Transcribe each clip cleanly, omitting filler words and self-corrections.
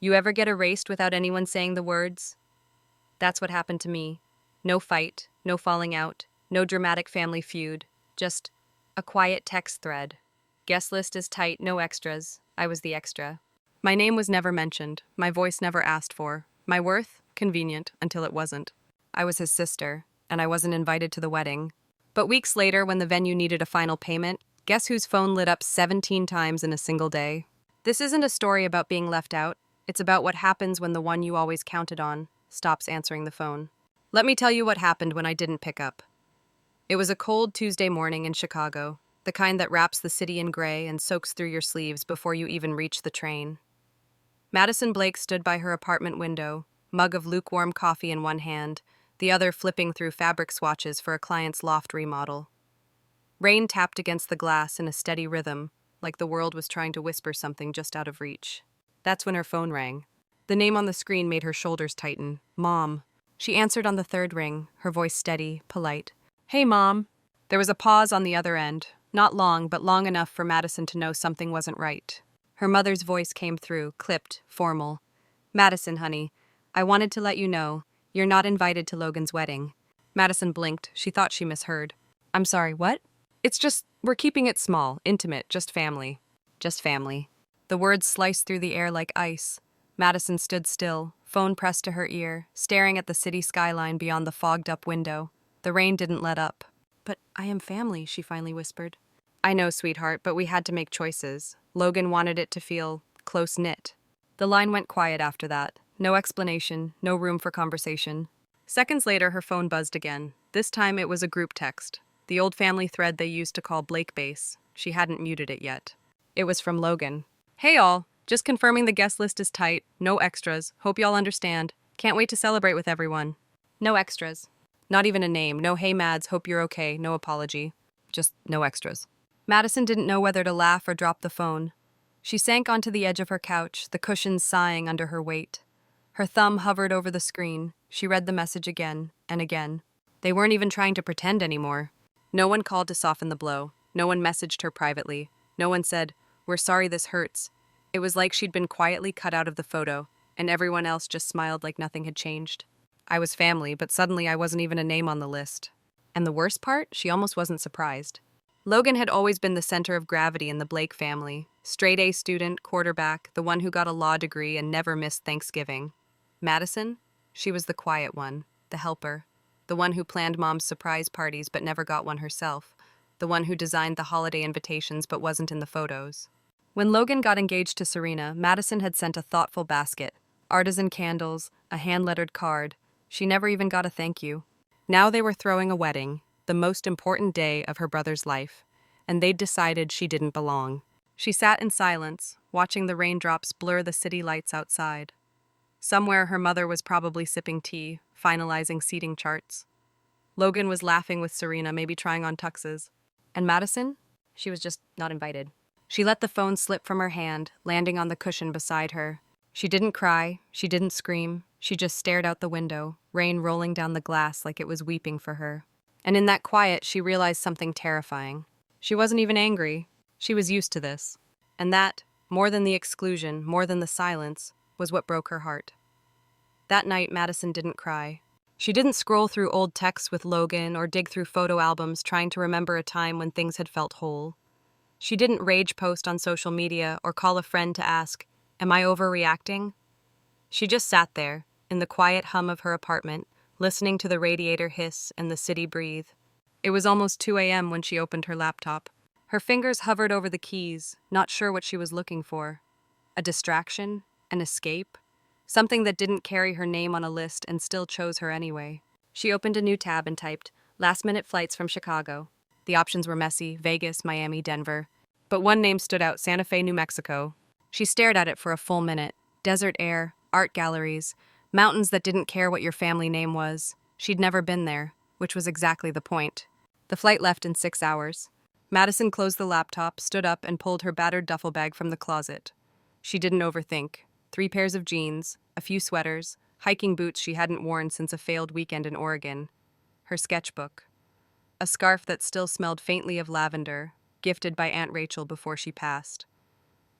You ever get erased without anyone saying the words? That's what happened to me. No fight, no falling out, no dramatic family feud, just a quiet text thread. Guest list is tight, no extras. I was the extra. My name was never mentioned, my voice never asked for, my worth, convenient, until it wasn't. I was his sister, and I wasn't invited to the wedding. But weeks later, when the venue needed a final payment, guess whose phone lit up 17 times in a single day? This isn't a story about being left out, it's about what happens when the one you always counted on stops answering the phone. Let me tell you what happened when I didn't pick up. It was a cold Tuesday morning in Chicago, the kind that wraps the city in gray and soaks through your sleeves before you even reach the train. Madison Blake stood by her apartment window, mug of lukewarm coffee in one hand, the other flipping through fabric swatches for a client's loft remodel. Rain tapped against the glass in a steady rhythm, like the world was trying to whisper something just out of reach. That's when her phone rang. The name on the screen made her shoulders tighten. Mom. She answered on the third ring, her voice steady, polite. Hey, Mom. There was a pause on the other end, not long, but long enough for Madison to know something wasn't right. Her mother's voice came through, clipped, formal. Madison, honey, I wanted to let you know, you're not invited to Logan's wedding. Madison blinked. She thought she misheard. I'm sorry, what? It's just, we're keeping it small, intimate, just family. Just family. The words sliced through the air like ice. Madison stood still, phone pressed to her ear, staring at the city skyline beyond the fogged-up window. The rain didn't let up. But I am family, she finally whispered. I know, sweetheart, but we had to make choices. Logan wanted it to feel close-knit. The line went quiet after that. No explanation, no room for conversation. Seconds later, her phone buzzed again. This time it was a group text. The old family thread they used to call Blake Base. She hadn't muted it yet. It was from Logan. Hey all, just confirming the guest list is tight, no extras, hope y'all understand. Can't wait to celebrate with everyone. No extras. Not even a name, no hey Mads, hope you're okay, no apology. Just no extras. Madison didn't know whether to laugh or drop the phone. She sank onto the edge of her couch, the cushions sighing under her weight. Her thumb hovered over the screen. She read the message again and again. They weren't even trying to pretend anymore. No one called to soften the blow. No one messaged her privately. No one said, "We're sorry this hurts." It was like she'd been quietly cut out of the photo, and everyone else just smiled like nothing had changed. I was family, but suddenly I wasn't even a name on the list. And the worst part, she almost wasn't surprised. Logan had always been the center of gravity in the Blake family. Straight-A student, quarterback, the one who got a law degree and never missed Thanksgiving. Madison? She was the quiet one, the helper, the one who planned Mom's surprise parties but never got one herself, the one who designed the holiday invitations but wasn't in the photos. When Logan got engaged to Serena, Madison had sent a thoughtful basket, artisan candles, a hand-lettered card. She never even got a thank you. Now they were throwing a wedding, the most important day of her brother's life, and they'd decided she didn't belong. She sat in silence, watching the raindrops blur the city lights outside. Somewhere her mother was probably sipping tea, finalizing seating charts. Logan was laughing with Serena, maybe trying on tuxes. And Madison? She was just not invited. She let the phone slip from her hand, landing on the cushion beside her. She didn't cry, she didn't scream, she just stared out the window, rain rolling down the glass like it was weeping for her. And in that quiet, she realized something terrifying. She wasn't even angry. She was used to this. And that, more than the exclusion, more than the silence, was what broke her heart. That night, Madison didn't cry. She didn't scroll through old texts with Logan or dig through photo albums trying to remember a time when things had felt whole. She didn't rage post on social media or call a friend to ask, "Am I overreacting?" She just sat there, in the quiet hum of her apartment, listening to the radiator hiss and the city breathe. It was almost 2 a.m. when she opened her laptop. Her fingers hovered over the keys, not sure what she was looking for. A distraction? An escape? Something that didn't carry her name on a list and still chose her anyway. She opened a new tab and typed, "Last-minute flights from Chicago." The options were messy: Vegas, Miami, Denver. But one name stood out: Santa Fe, New Mexico. She stared at it for a full minute. Desert air, art galleries, mountains that didn't care what your family name was. She'd never been there, which was exactly the point. The flight left in 6 hours. Madison closed the laptop, stood up, and pulled her battered duffel bag from the closet. She didn't overthink. 3 pairs of jeans, a few sweaters, hiking boots she hadn't worn since a failed weekend in Oregon. Her sketchbook. A scarf that still smelled faintly of lavender, gifted by Aunt Rachel before she passed.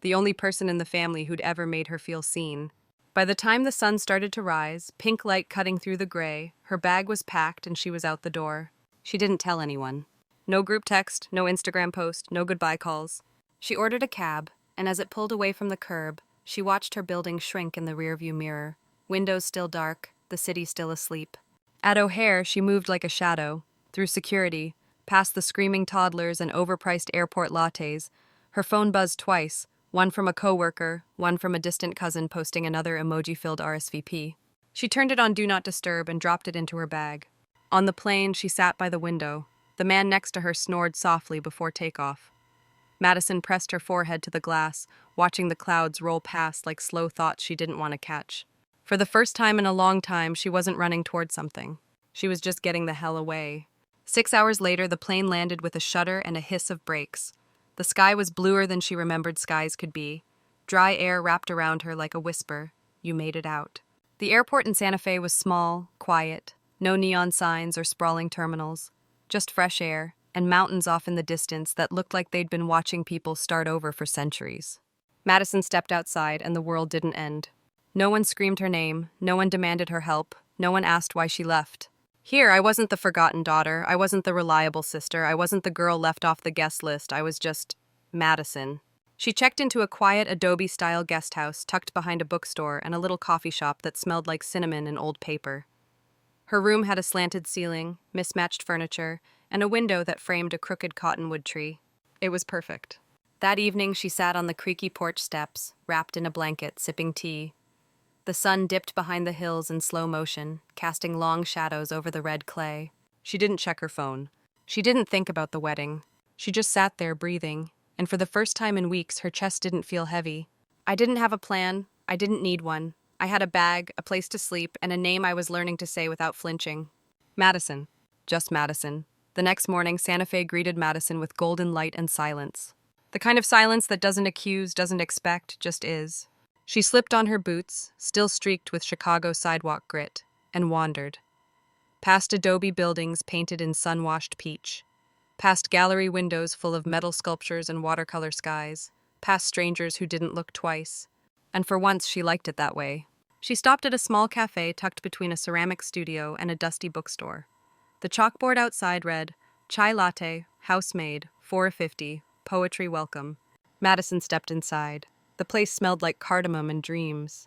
The only person in the family who'd ever made her feel seen, By the time the sun started to rise, pink light cutting through the gray, her bag was packed and she was out the door. She didn't tell anyone. No group text, no Instagram post, no goodbye calls. She ordered a cab, and as it pulled away from the curb, she watched her building shrink in the rearview mirror. Windows still dark, the city still asleep. At O'Hare, she moved like a shadow. Through security, past the screaming toddlers and overpriced airport lattes. Her phone buzzed twice, one from a coworker, one from a distant cousin posting another emoji-filled RSVP. She turned it on Do Not Disturb and dropped it into her bag. On the plane, she sat by the window. The man next to her snored softly before takeoff. Madison pressed her forehead to the glass, watching the clouds roll past like slow thoughts she didn't want to catch. For the first time in a long time, she wasn't running toward something. She was just getting the hell away. 6 hours later, the plane landed with a shudder and a hiss of brakes. The sky was bluer than she remembered skies could be. Dry air wrapped around her like a whisper. You made it out. The airport in Santa Fe was small, quiet. No neon signs or sprawling terminals. Just fresh air, and mountains off in the distance that looked like they'd been watching people start over for centuries. Madison stepped outside, and the world didn't end. No one screamed her name, no one demanded her help, no one asked why she left. Here, I wasn't the forgotten daughter, I wasn't the reliable sister, I wasn't the girl left off the guest list, I was just Madison. She checked into a quiet adobe-style guest house tucked behind a bookstore and a little coffee shop that smelled like cinnamon and old paper. Her room had a slanted ceiling, mismatched furniture, and a window that framed a crooked cottonwood tree. It was perfect. That evening, she sat on the creaky porch steps, wrapped in a blanket, sipping tea. The sun dipped behind the hills in slow motion, casting long shadows over the red clay. She didn't check her phone. She didn't think about the wedding. She just sat there breathing, and for the first time in weeks, her chest didn't feel heavy. I didn't have a plan. I didn't need one. I had a bag, a place to sleep, and a name I was learning to say without flinching. Madison. Just Madison. The next morning, Santa Fe greeted Madison with golden light and silence. The kind of silence that doesn't accuse, doesn't expect, just is. She slipped on her boots, still streaked with Chicago sidewalk grit, and wandered. Past adobe buildings painted in sun-washed peach. Past gallery windows full of metal sculptures and watercolor skies. Past strangers who didn't look twice. And for once, she liked it that way. She stopped at a small cafe tucked between a ceramic studio and a dusty bookstore. The chalkboard outside read, Chai latte, house made, $4.50, poetry welcome. Madison stepped inside. The place smelled like cardamom and dreams.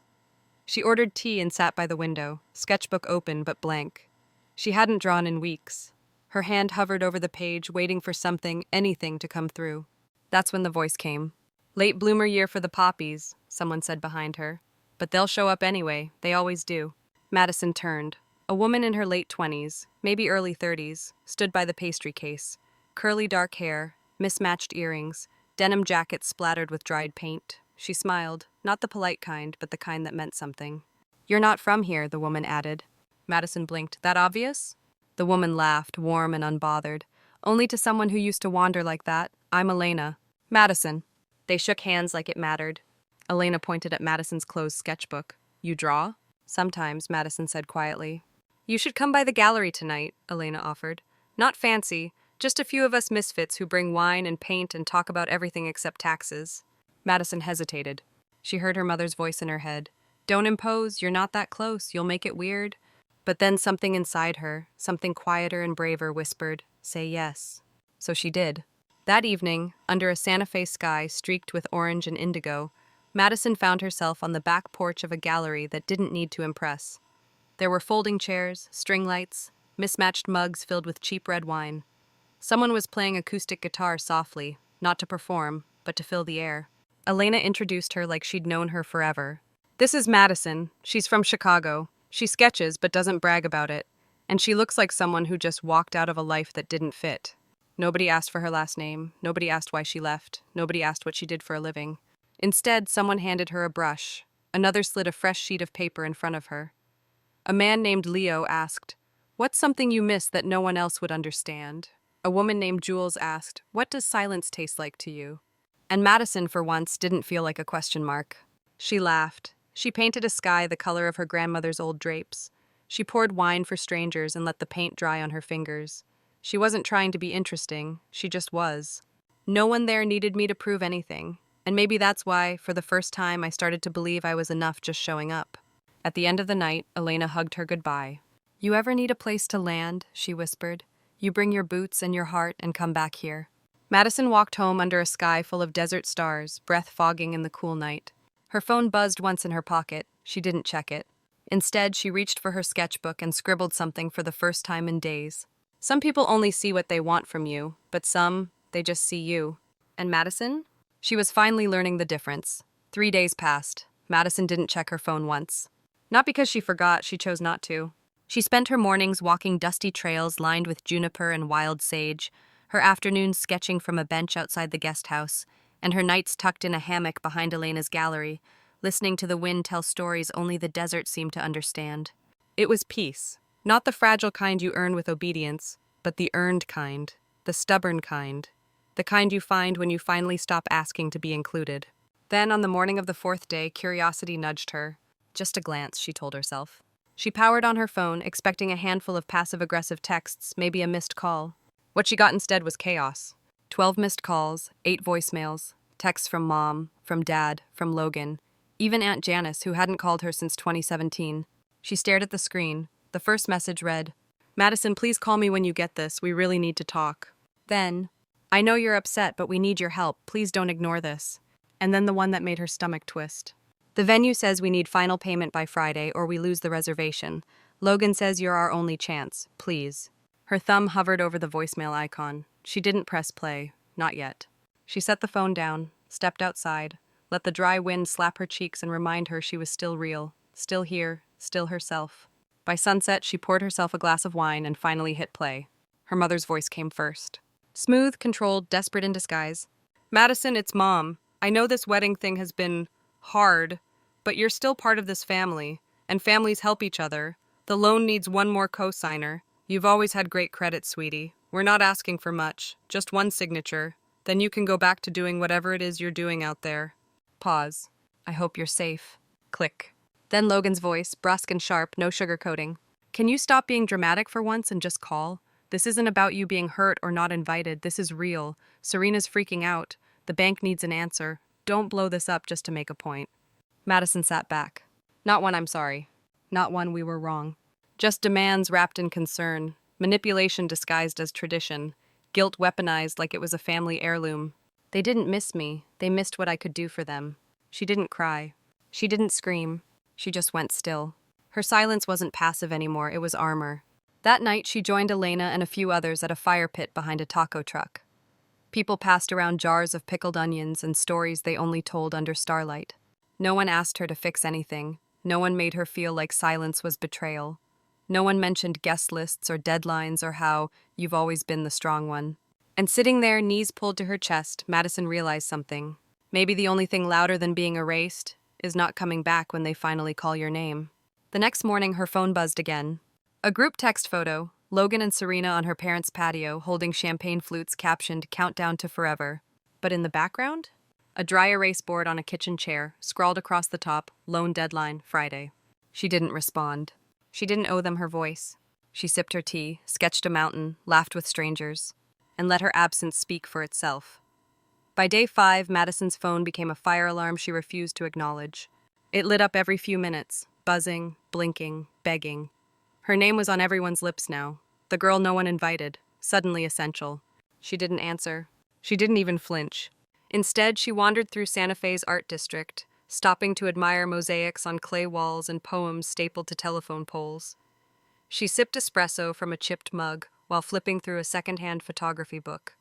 She ordered tea and sat by the window, sketchbook open but blank. She hadn't drawn in weeks. Her hand hovered over the page, waiting for something, anything to come through. That's when the voice came. Late bloomer year for the poppies, someone said behind her. But they'll show up anyway, they always do. Madison turned. A woman in her late 20s, maybe early 30s, stood by the pastry case. Curly dark hair, mismatched earrings, denim jacket splattered with dried paint. She smiled, not the polite kind, but the kind that meant something. You're not from here, the woman added. Madison blinked. That obvious? The woman laughed, warm and unbothered. Only to someone who used to wander like that. I'm Elena. Madison. They shook hands like it mattered. Elena pointed at Madison's closed sketchbook. You draw? Sometimes, Madison said quietly. You should come by the gallery tonight, Elena offered. Not fancy, just a few of us misfits who bring wine and paint and talk about everything except taxes. Madison hesitated. She heard her mother's voice in her head. Don't impose, you're not that close, you'll make it weird. But then something inside her, something quieter and braver, whispered, say yes. So she did. That evening, under a Santa Fe sky streaked with orange and indigo, Madison found herself on the back porch of a gallery that didn't need to impress. There were folding chairs, string lights, mismatched mugs filled with cheap red wine. Someone was playing acoustic guitar softly, not to perform, but to fill the air. Elena introduced her like she'd known her forever. This is Madison. She's from Chicago. She sketches but doesn't brag about it. And she looks like someone who just walked out of a life that didn't fit. Nobody asked for her last name. Nobody asked why she left. Nobody asked what she did for a living. Instead, someone handed her a brush. Another slid a fresh sheet of paper in front of her. A man named Leo asked, What's something you miss that no one else would understand? A woman named Jules asked, What does silence taste like to you? And Madison, for once, didn't feel like a question mark. She laughed. She painted a sky the color of her grandmother's old drapes. She poured wine for strangers and let the paint dry on her fingers. She wasn't trying to be interesting, she just was. No one there needed me to prove anything, and maybe that's why, for the first time, I started to believe I was enough just showing up. At the end of the night, Elena hugged her goodbye. "You ever need a place to land?" she whispered. "You bring your boots and your heart and come back here." Madison walked home under a sky full of desert stars, breath fogging in the cool night. Her phone buzzed once in her pocket. She didn't check it. Instead, she reached for her sketchbook and scribbled something for the first time in days. Some people only see what they want from you, but some, they just see you. And Madison? She was finally learning the difference. 3 days passed. Madison didn't check her phone once. Not because she forgot, she chose not to. She spent her mornings walking dusty trails lined with juniper and wild sage, her afternoons sketching from a bench outside the guest house, and her nights tucked in a hammock behind Elena's gallery, listening to the wind tell stories only the desert seemed to understand. It was peace, not the fragile kind you earn with obedience, but the earned kind, the stubborn kind, the kind you find when you finally stop asking to be included. Then, on the morning of the 4th day, curiosity nudged her. Just a glance, she told herself. She powered on her phone, expecting a handful of passive-aggressive texts, maybe a missed call. What she got instead was chaos. 12 missed calls, 8 voicemails, texts from Mom, from Dad, from Logan, even Aunt Janice, who hadn't called her since 2017. She stared at the screen. The first message read, "Madison, please call me when you get this. We really need to talk." Then, "I know you're upset, but we need your help. Please don't ignore this." And then the one that made her stomach twist. "The venue says we need final payment by Friday or we lose the reservation. Logan says you're our only chance. Please." Her thumb hovered over the voicemail icon. She didn't press play. Not yet. She set the phone down, stepped outside, let the dry wind slap her cheeks and remind her she was still real, still here, still herself. By sunset, she poured herself a glass of wine and finally hit play. Her mother's voice came first. Smooth, controlled, desperate in disguise. "Madison, it's Mom. I know this wedding thing has been hard, but you're still part of this family, and families help each other. The loan needs one more co-signer. You've always had great credit, sweetie. We're not asking for much, just one signature. Then you can go back to doing whatever it is you're doing out there." Pause. "I hope you're safe." Click. Then Logan's voice, brusque and sharp, no sugarcoating. "Can you stop being dramatic for once and just call? This isn't about you being hurt or not invited. This is real. Serena's freaking out. The bank needs an answer. Don't blow this up just to make a point." Madison sat back. "Not one I'm sorry. Not one we were wrong. Just demands wrapped in concern, manipulation disguised as tradition, guilt weaponized like it was a family heirloom. They didn't miss me. They missed what I could do for them." She didn't cry. She didn't scream. She just went still. Her silence wasn't passive anymore, it was armor. That night, she joined Elena and a few others at a fire pit behind a taco truck. People passed around jars of pickled onions and stories they only told under starlight. No one asked her to fix anything. No one made her feel like silence was betrayal. No one mentioned guest lists or deadlines or how you've always been the strong one. And sitting there, knees pulled to her chest, Madison realized something. Maybe the only thing louder than being erased is not coming back when they finally call your name. The next morning, her phone buzzed again. A group text photo, Logan and Serena on her parents' patio holding champagne flutes captioned "Countdown to Forever." But in the background? A dry erase board on a kitchen chair, scrawled across the top, "Loan deadline, Friday." She didn't respond. She didn't owe them her voice. She sipped her tea, sketched a mountain, laughed with strangers, and let her absence speak for itself. By day 5, Madison's phone became a fire alarm she refused to acknowledge. It lit up every few minutes, buzzing, blinking, begging. Her name was on everyone's lips now. The girl no one invited, suddenly essential. She didn't answer. She didn't even flinch. Instead, she wandered through Santa Fe's art district, stopping to admire mosaics on clay walls and poems stapled to telephone poles. She sipped espresso from a chipped mug while flipping through a second-hand photography book.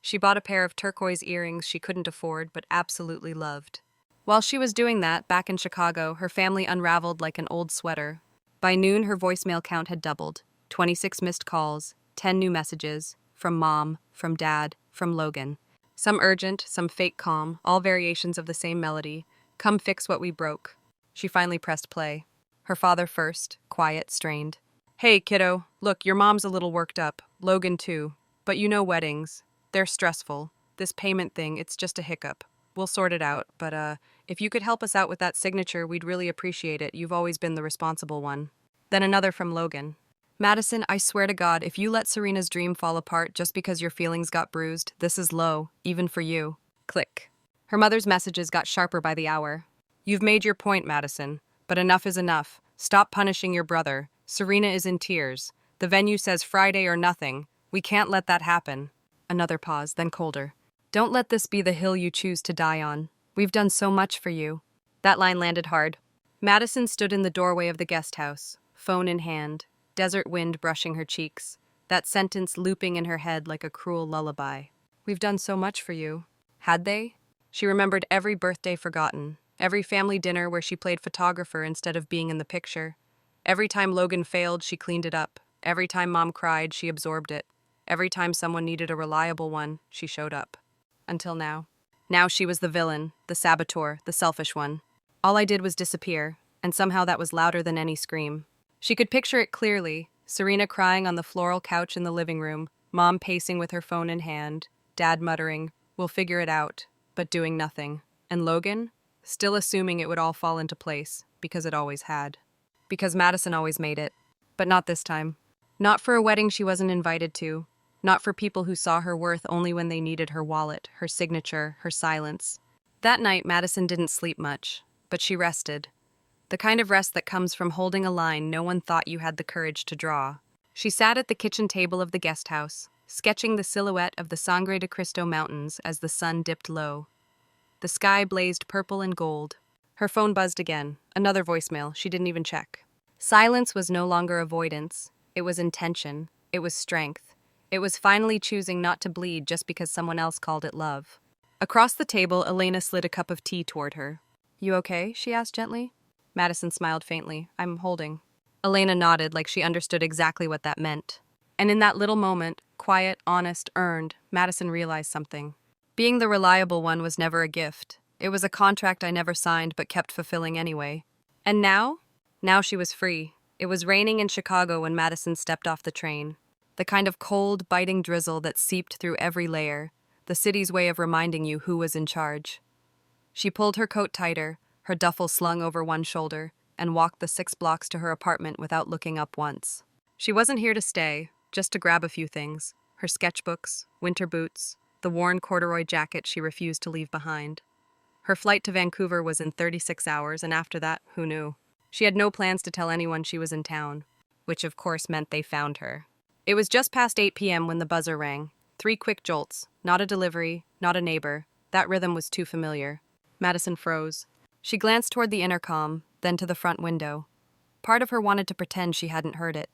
She bought a pair of turquoise earrings she couldn't afford but absolutely loved. While she was doing that, back in Chicago, her family unraveled like an old sweater. By noon, her voicemail count had doubled. 26 missed calls, 10 new messages, from Mom, from Dad, from Logan. Some urgent, some fake calm, all variations of the same melody. "Come fix what we broke." She finally pressed play. Her father first, quiet, strained. "Hey, kiddo, look, your mom's a little worked up. Logan too. But you know weddings. They're stressful. This payment thing, it's just a hiccup. We'll sort it out, but if you could help us out with that signature, we'd really appreciate it. You've always been the responsible one." Then another from Logan. "Madison, I swear to God, if you let Serena's dream fall apart just because your feelings got bruised, this is low, even for you." Click. Her mother's messages got sharper by the hour. "You've made your point, Madison. But enough is enough. Stop punishing your brother. Serena is in tears. The venue says Friday or nothing. We can't let that happen. Another pause, then colder. Don't let this be the hill you choose to die on. We've done so much for you. That line landed hard. Madison stood in the doorway of the guest house, phone in hand, desert wind brushing her cheeks, that sentence looping in her head like a cruel lullaby. We've done so much for you. Had they? She remembered every birthday forgotten, every family dinner where she played photographer instead of being in the picture. Every time Logan failed, she cleaned it up. Every time Mom cried, she absorbed it. Every time someone needed a reliable one, she showed up. Until now. Now she was the villain, the saboteur, the selfish one. All I did was disappear, and somehow that was louder than any scream. She could picture it clearly, Serena crying on the floral couch in the living room, Mom pacing with her phone in hand, Dad muttering, "We'll figure it out," but doing nothing. And Logan? Still assuming it would all fall into place, because it always had. Because Madison always made it. But not this time. Not for a wedding she wasn't invited to. Not for people who saw her worth only when they needed her wallet, her signature, her silence. That night, Madison didn't sleep much, but she rested. The kind of rest that comes from holding a line no one thought you had the courage to draw. She sat at the kitchen table of the guest house, sketching the silhouette of the Sangre de Cristo Mountains as the sun dipped low. The sky blazed purple and gold. Her phone buzzed again, another voicemail she didn't even check. Silence was no longer avoidance. It was intention. It was strength. It was finally choosing not to bleed just because someone else called it love. Across the table, Elena slid a cup of tea toward her. "You okay?" she asked gently. Madison smiled faintly. "I'm holding." Elena nodded like she understood exactly what that meant. And in that little moment, quiet, honest, earned, Madison realized something. Being the reliable one was never a gift. It was a contract I never signed but kept fulfilling anyway. And now? Now she was free. It was raining in Chicago when Madison stepped off the train. The kind of cold, biting drizzle that seeped through every layer, the city's way of reminding you who was in charge. She pulled her coat tighter, her duffel slung over one shoulder, and walked the 6 blocks to her apartment without looking up once. She wasn't here to stay, just to grab a few things. Her sketchbooks, winter boots, the worn corduroy jacket she refused to leave behind. Her flight to Vancouver was in 36 hours, and after that, who knew? She had no plans to tell anyone she was in town, which of course meant they found her. It was just past 8 p.m. when the buzzer rang. 3 quick jolts, not a delivery, not a neighbor. That rhythm was too familiar. Madison froze. She glanced toward the intercom, then to the front window. Part of her wanted to pretend she hadn't heard it.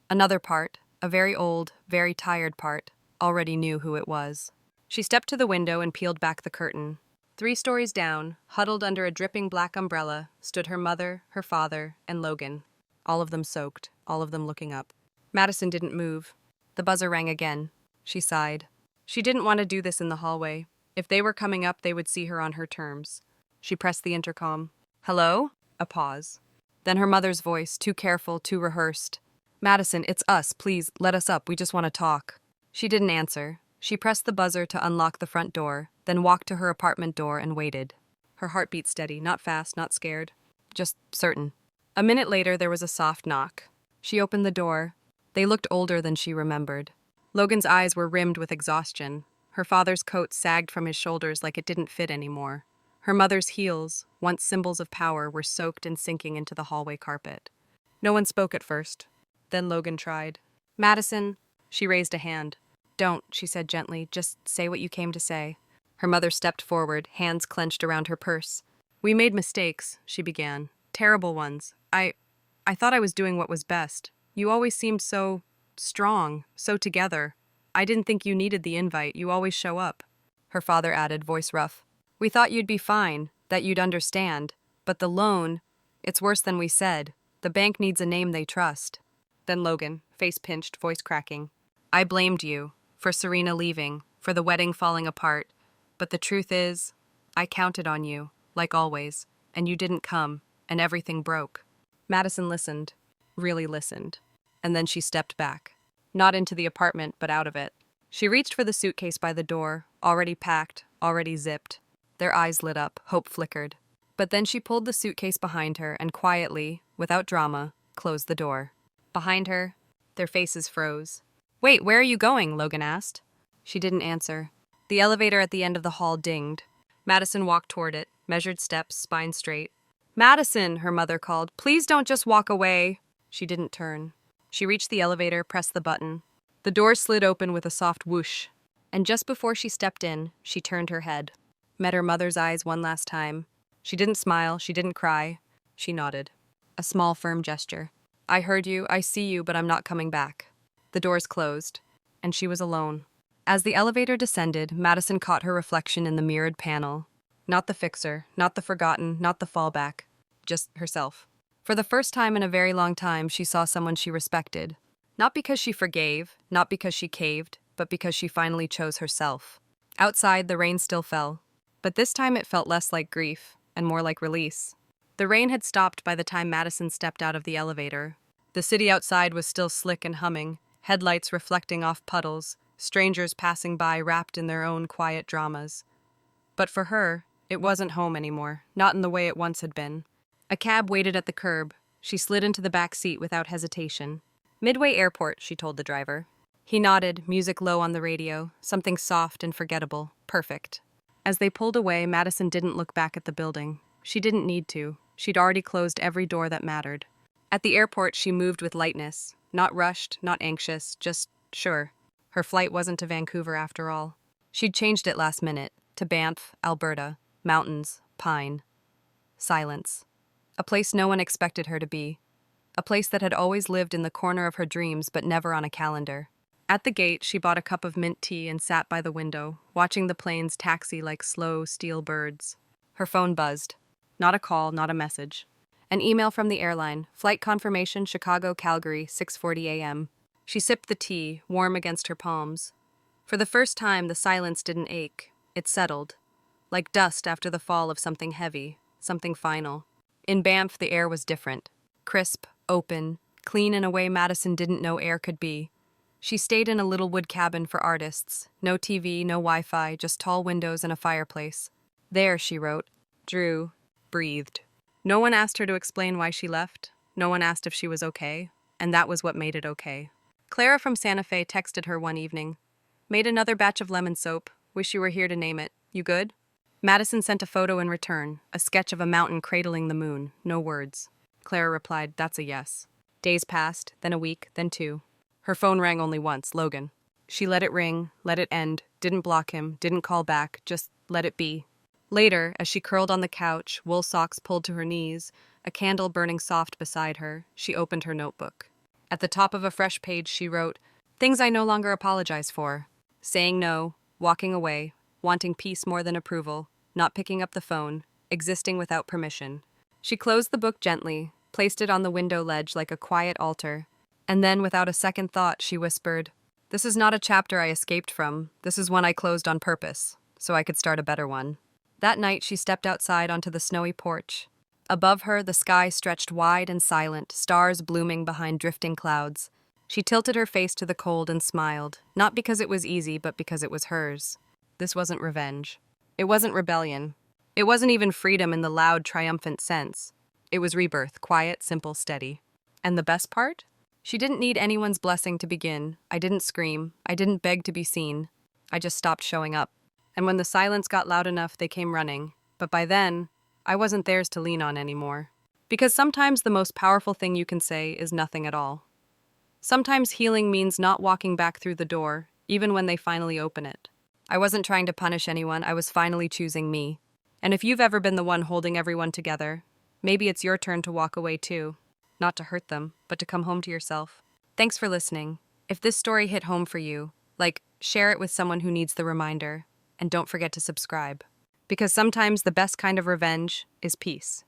Another part, a very old, very tired part, already knew who it was. She stepped to the window and peeled back the curtain. 3 stories down, huddled under a dripping black umbrella, stood her mother, her father, and Logan. All of them soaked, all of them looking up. Madison didn't move. The buzzer rang again. She sighed. She didn't want to do this in the hallway. If they were coming up, they would see her on her terms. She pressed the intercom. "Hello?" A pause. Then her mother's voice, too careful, too rehearsed. "Madison, it's us. Please, let us up. We just want to talk." She didn't answer. She pressed the buzzer to unlock the front door, then walked to her apartment door and waited. Her heart beat steady, not fast, not scared, just certain. A minute later, there was a soft knock. She opened the door. They looked older than she remembered. Logan's eyes were rimmed with exhaustion. Her father's coat sagged from his shoulders like it didn't fit anymore. Her mother's heels, once symbols of power, were soaked and sinking into the hallway carpet. No one spoke at first. Then Logan tried. "Madison." She raised a hand. "Don't," she said gently. "Just say what you came to say." Her mother stepped forward, hands clenched around her purse. "We made mistakes," she began. "Terrible ones. I thought I was doing what was best. You always seemed so strong, so together. I didn't think you needed the invite. You always show up." Her father added, voice rough. "We thought you'd be fine, that you'd understand. But the loan, it's worse than we said. The bank needs a name they trust." Then Logan, face pinched, voice cracking. "I blamed you, for Serena leaving, for the wedding falling apart. But the truth is, I counted on you, like always, and you didn't come, and everything broke." Madison listened, really listened. And then she stepped back. Not into the apartment, but out of it. She reached for the suitcase by the door, already packed, already zipped. Their eyes lit up, hope flickered. But then she pulled the suitcase behind her and quietly, without drama, closed the door. Behind her, their faces froze. "Wait, where are you going?" Logan asked. She didn't answer. The elevator at the end of the hall dinged. Madison walked toward it, measured steps, spine straight. Madison, her mother called. Please don't just walk away. She didn't turn. She reached the elevator, pressed the button. The door slid open with a soft whoosh. And just before she stepped in, she turned her head. Met her mother's eyes one last time. She didn't smile, she didn't cry. She nodded. A small, firm gesture. I heard you, I see you, but I'm not coming back. The doors closed, and she was alone. As the elevator descended, Madison caught her reflection in the mirrored panel. Not the fixer, not the forgotten, not the fallback. Just herself. For the first time in a very long time, she saw someone she respected. Not because she forgave, not because she caved, but because she finally chose herself. Outside, the rain still fell. But this time it felt less like grief, and more like release. The rain had stopped by the time Madison stepped out of the elevator. The city outside was still slick and humming, headlights reflecting off puddles, strangers passing by wrapped in their own quiet dramas. But for her, it wasn't home anymore, not in the way it once had been. A cab waited at the curb. She slid into the back seat without hesitation. Midway Airport, she told the driver. He nodded, music low on the radio, something soft and forgettable, perfect. As they pulled away, Madison didn't look back at the building. She didn't need to. She'd already closed every door that mattered. At the airport, she moved with lightness. Not rushed, not anxious, just sure. Her flight wasn't to Vancouver after all. She'd changed it last minute, to Banff, Alberta, mountains, pine. Silence. A place no one expected her to be. A place that had always lived in the corner of her dreams but never on a calendar. At the gate, she bought a cup of mint tea and sat by the window, watching the planes taxi like slow, steel birds. Her phone buzzed. Not a call, not a message. An email from the airline. Flight confirmation, Chicago, Calgary, 6:40 a.m. She sipped the tea, warm against her palms. For the first time, the silence didn't ache. It settled. Like dust after the fall of something heavy, something final. In Banff, the air was different. Crisp, open, clean in a way Madison didn't know air could be. She stayed in a little wood cabin for artists. No TV, no Wi-Fi, just tall windows and a fireplace. There, she wrote, drew, breathed. No one asked her to explain why she left. No one asked if she was okay. And that was what made it okay. Clara from Santa Fe texted her one evening. Made another batch of lemon soap. Wish you were here to name it. You good? Madison sent a photo in return, a sketch of a mountain cradling the moon. No words. Clara replied, that's a yes. Days passed, then a week, then two. Her phone rang only once, Logan. She let it ring, let it end, didn't block him, didn't call back, just let it be. Later, as she curled on the couch, wool socks pulled to her knees, a candle burning soft beside her, she opened her notebook. At the top of a fresh page, she wrote, things I no longer apologize for. Saying no, walking away, wanting peace more than approval, not picking up the phone, existing without permission. She closed the book gently, placed it on the window ledge like a quiet altar, and then, without a second thought, she whispered, this is not a chapter I escaped from. This is one I closed on purpose, so I could start a better one. That night, she stepped outside onto the snowy porch. Above her, the sky stretched wide and silent, stars blooming behind drifting clouds. She tilted her face to the cold and smiled, not because it was easy, but because it was hers. This wasn't revenge. It wasn't rebellion. It wasn't even freedom in the loud, triumphant sense. It was rebirth, quiet, simple, steady. And the best part? She didn't need anyone's blessing to begin. I didn't scream. I didn't beg to be seen. I just stopped showing up. And when the silence got loud enough, they came running. But by then, I wasn't theirs to lean on anymore. Because sometimes the most powerful thing you can say is nothing at all. Sometimes healing means not walking back through the door, even when they finally open it. I wasn't trying to punish anyone. I was finally choosing me. And if you've ever been the one holding everyone together, maybe it's your turn to walk away too. Not to hurt them, but to come home to yourself. Thanks for listening. If this story hit home for you, share it with someone who needs the reminder. And don't forget to subscribe. Because sometimes the best kind of revenge is peace.